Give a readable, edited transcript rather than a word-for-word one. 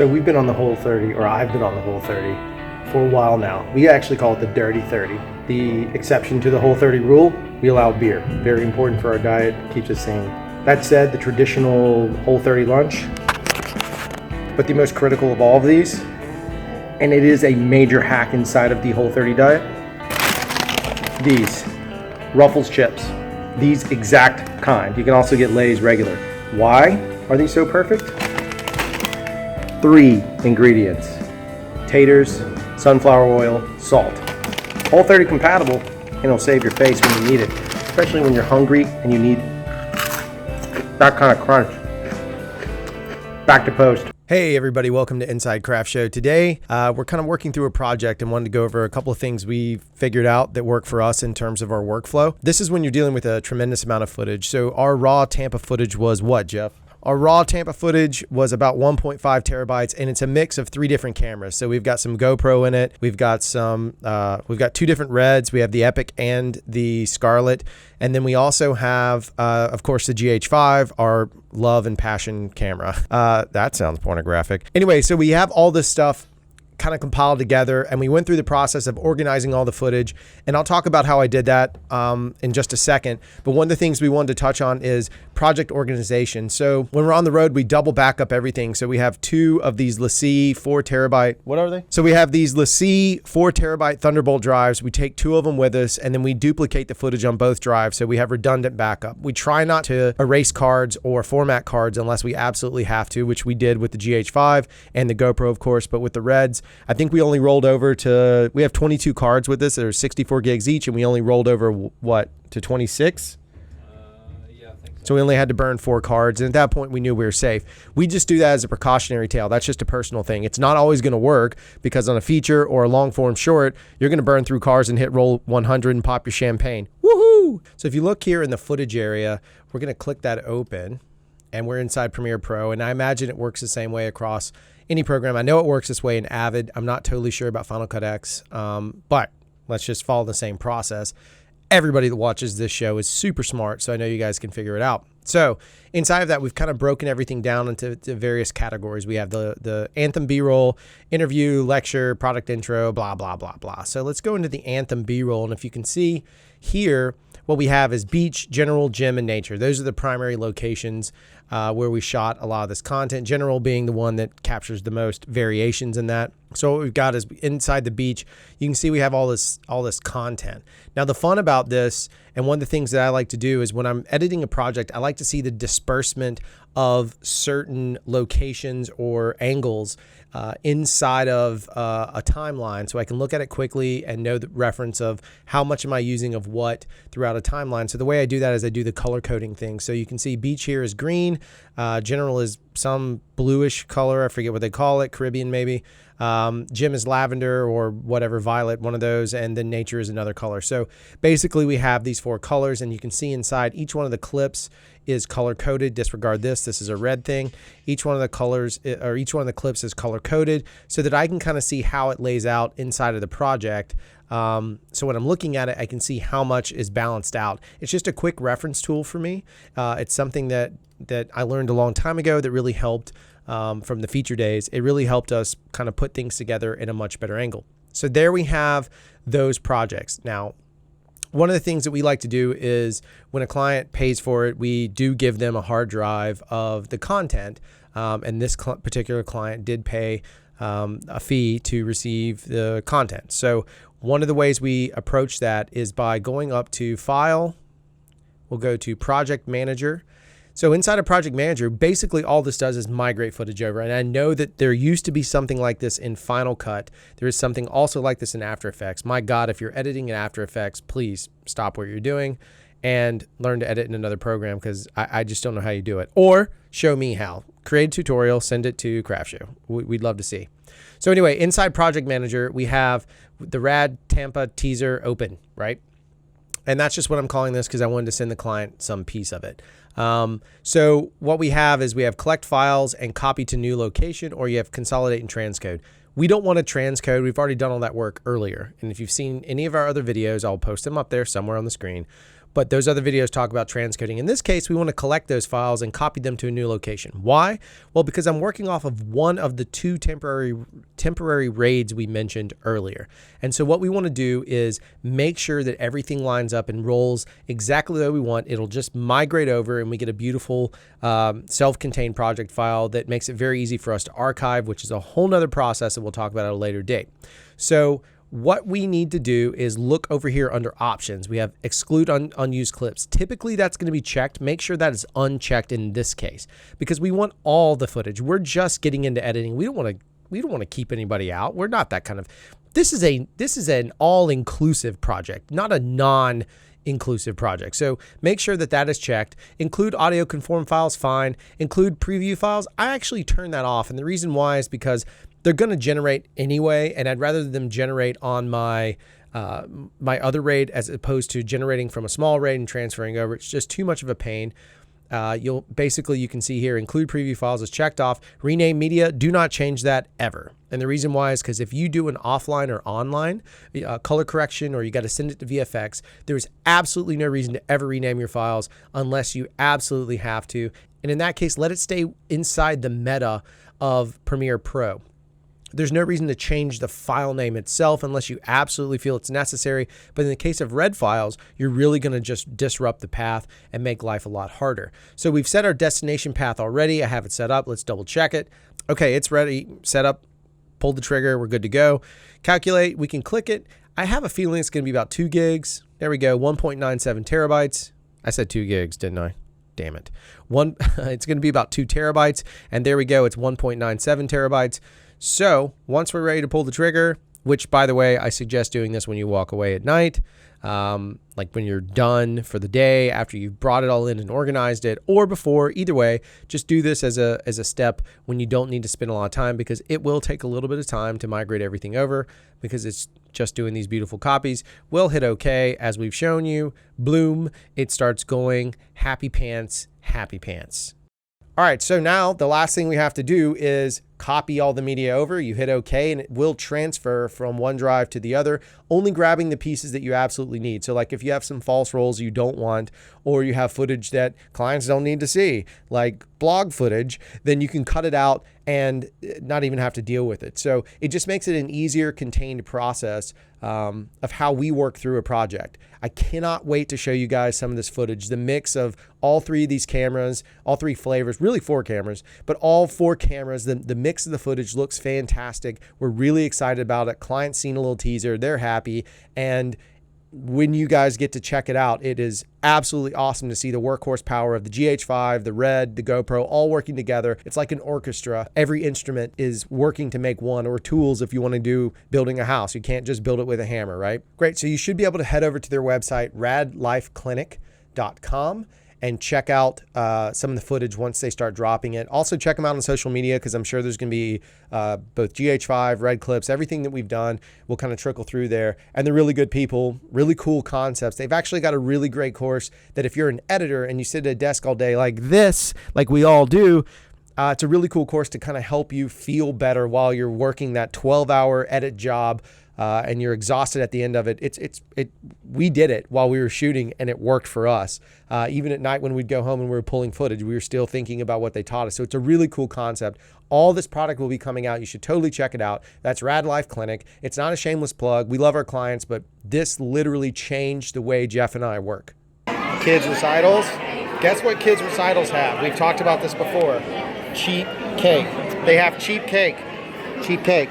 So we've been on the Whole 30, or I've been on the Whole 30 for a while now. We actually call it the Dirty 30. The exception to the Whole 30 rule, we allow beer. Very important for our diet, keeps us sane. That said, the traditional Whole 30 lunch, but the most critical of all of these, and it is a major hack inside of the Whole 30 diet, these Ruffles Chips. These exact kind. You can also get Lay's regular. Why are these so perfect? 3 ingredients: taters, sunflower oil, salt. Whole 30 compatible, and it'll save your face when you need it, especially when you're hungry and you need that kind of crunch. Back to post. Hey everybody, welcome to Inside Craft Show. Today, we're kind of working through a project and wanted to go over a couple of things we figured out that work for us in terms of our workflow. This is when you're dealing with a tremendous amount of footage. So our raw Tampa footage was what, Jeff? Our raw Tampa footage was about 1.5 terabytes, and it's a mix of 3 different cameras. So we've got some GoPro in it. We've got 2 different Reds. We have the Epic and the Scarlet. And then we also have, of course, the GH5, our love and passion camera. That sounds pornographic. Anyway, so we have all this stuff kind of compiled together, and we went through the process of organizing all the footage, and I'll talk about how I did that in just a second. But one of the things we wanted to touch on is project organization. So when we're on the road, we double back up everything. So we have 2 of these LaCie 4 terabyte, what are they? So we have these LaCie 4 terabyte Thunderbolt drives. We take 2 of them with us, and then we duplicate the footage on both drives, so we have redundant backup. We try not to erase cards or format cards unless we absolutely have to, which we did with the GH5 and the GoPro, of course. But with the Reds, I think we only rolled over to, we have 22 cards with this. There's 64 gigs each, and we only rolled over, what, to 26? Yeah, I think so. So we only had to burn 4 cards, and at that point we knew we were safe. We just do that as a precautionary tale. That's just a personal thing. It's not always going to work, because on a feature or a long form short, you're going to burn through cards and hit roll 100 and pop your champagne. Woohoo! So if you look here in the footage area, we're going to click that open, and we're inside Premiere Pro, and I imagine it works the same way across any program. I know it works this way in Avid. I'm not totally sure about Final Cut X, but let's just follow the same process. Everybody that watches this show is super smart, so I know you guys can figure it out. So inside of that, we've kind of broken everything down into various categories. We have the Anthem B-roll, interview, lecture, product intro, blah, blah, blah, blah. So let's go into the Anthem B-roll, and if you can see here, what we have is beach, general, gym, and nature. Those are the primary locations where we shot a lot of this content, general being the one that captures the most variations in that. So what we've got is inside the beach, you can see we have all this content. Now the fun about this, and one of the things that I like to do is when I'm editing a project, I like to see the disbursement of certain locations or angles inside of a timeline, so I can look at it quickly and know the reference of how much am I using of what throughout a timeline. So the way I do that is I do the color coding thing. So you can see beach here is green, general is some bluish color, I forget what they call it, Caribbean maybe. Gym is lavender or whatever, violet, one of those, and then nature is another color. So basically we have these 4 colors, and you can see inside each one of the clips is color coded. Disregard this is a red thing. Each one of the colors, or each one of the clips, is color coded so that I can kind of see how it lays out inside of the project. So when I'm looking at it, I can see how much is balanced out. It's just a quick reference tool for me. It's something that I learned a long time ago that really helped from the feature days. It really helped us kind of put things together in a much better angle. So there we have those projects. Now, one of the things that we like to do is when a client pays for it, we do give them a hard drive of the content. And this particular client did pay a fee to receive the content. So one of the ways we approach that is by going up to File. We'll go to Project Manager. So inside of Project Manager, basically all this does is migrate footage over. And I know that there used to be something like this in Final Cut. There is something also like this in After Effects. My God, if you're editing in After Effects, please stop what you're doing and learn to edit in another program, because I just don't know how you do it. Or show me how. Create a tutorial, send it to CRFTSHO. We'd love to see. So anyway, inside Project Manager, we have the Rad Tampa teaser open, right? And that's just what I'm calling this because I wanted to send the client some piece of it. So what we have is we have collect files and copy to new location, or you have consolidate and transcode. We don't want to transcode. We've already done all that work earlier. And if you've seen any of our other videos, I'll post them up there somewhere on the screen. but those other videos talk about transcoding. In this case, we want to collect those files and copy them to a new location. Why? Well, because I'm working off of one of the two temporary RAIDs we mentioned earlier. And so what we want to do is make sure that everything lines up and rolls exactly the way we want. It'll just migrate over and we get a beautiful self-contained project file that makes it very easy for us to archive, which is a whole nother process that we'll talk about at a later date. So what we need to do is look over here under options. We have exclude unused clips. Typically that's going to be checked. Make sure that is unchecked in this case because we want all the footage. We're just getting into editing. We don't want to keep anybody out. We're not that kind of, this is an all-inclusive project, not a non-inclusive project. So make sure that that is checked. Include audio conform files, fine. Include preview files. I actually turn that off. And the reason why is because they're going to generate anyway, and I'd rather them generate on my other RAID as opposed to generating from a small RAID and transferring over. It's just too much of a pain. You can see here, include preview files is checked off. Rename media, do not change that ever. And the reason why is because if you do an offline or online color correction or you got to send it to VFX, there's absolutely no reason to ever rename your files unless you absolutely have to. And in that case, let it stay inside the meta of Premiere Pro. There's no reason to change the file name itself unless you absolutely feel it's necessary. But in the case of RAID files, you're really going to just disrupt the path and make life a lot harder. So we've set our destination path already. I have it set up. Let's double check it. Okay, it's ready, set up, pulled the trigger. We're good to go. Calculate, we can click it. I have a feeling it's going to be about 2 gigs. There we go, 1.97 terabytes. I said 2 gigs, didn't I? Damn it. It's going to be about 2 terabytes. And there we go, it's 1.97 terabytes. So once we're ready to pull the trigger, which by the way, I suggest doing this when you walk away at night, like when you're done for the day, after you've brought it all in and organized it, or before, either way, just do this as a step when you don't need to spend a lot of time because it will take a little bit of time to migrate everything over because it's just doing these beautiful copies. We'll hit OK as we've shown you. Bloom, it starts going. Happy pants, happy pants. All right, so now the last thing we have to do is copy all the media over. You hit OK and it will transfer from one drive to the other, only grabbing the pieces that you absolutely need. So like if you have some false rolls you don't want, or you have footage that clients don't need to see, like blog footage, then you can cut it out and not even have to deal with it. So it just makes it an easier contained process of how we work through a project. I cannot wait to show you guys some of this footage, the mix of all 3 of these cameras, all 3 flavors, really 4 cameras, but all 4 cameras, the mix of the footage looks fantastic. We're really excited about it. Client's seen a little teaser, they're happy. And when you guys get to check it out, it is absolutely awesome to see the workhorse power of the GH5, the Red, the GoPro, all working together. It's like an orchestra. Every instrument is working to make one, or tools if you want to do building a house. You can't just build it with a hammer, right? Great. So you should be able to head over to their website, radlifeclinic.com, and check out some of the footage once they start dropping it. Also check them out on social media because I'm sure there's going to be both GH5, Red clips, everything that we've done will kind of trickle through there. And they're really good people, really cool concepts. They've actually got a really great course that if you're an editor and you sit at a desk all day like this, like we all do, it's a really cool course to kind of help you feel better while you're working that 12-hour edit job. And you're exhausted at the end of it. We did it while we were shooting and it worked for us. Even at night when we'd go home and we were pulling footage, we were still thinking about what they taught us. So it's a really cool concept. All this product will be coming out. You should totally check it out. That's Rad Life Clinic. It's not a shameless plug. We love our clients, but this literally changed the way Jeff and I work. Kids recitals. Guess what kids recitals have? We've talked about this before. Cheap cake. They have cheap cake. Cheap cake.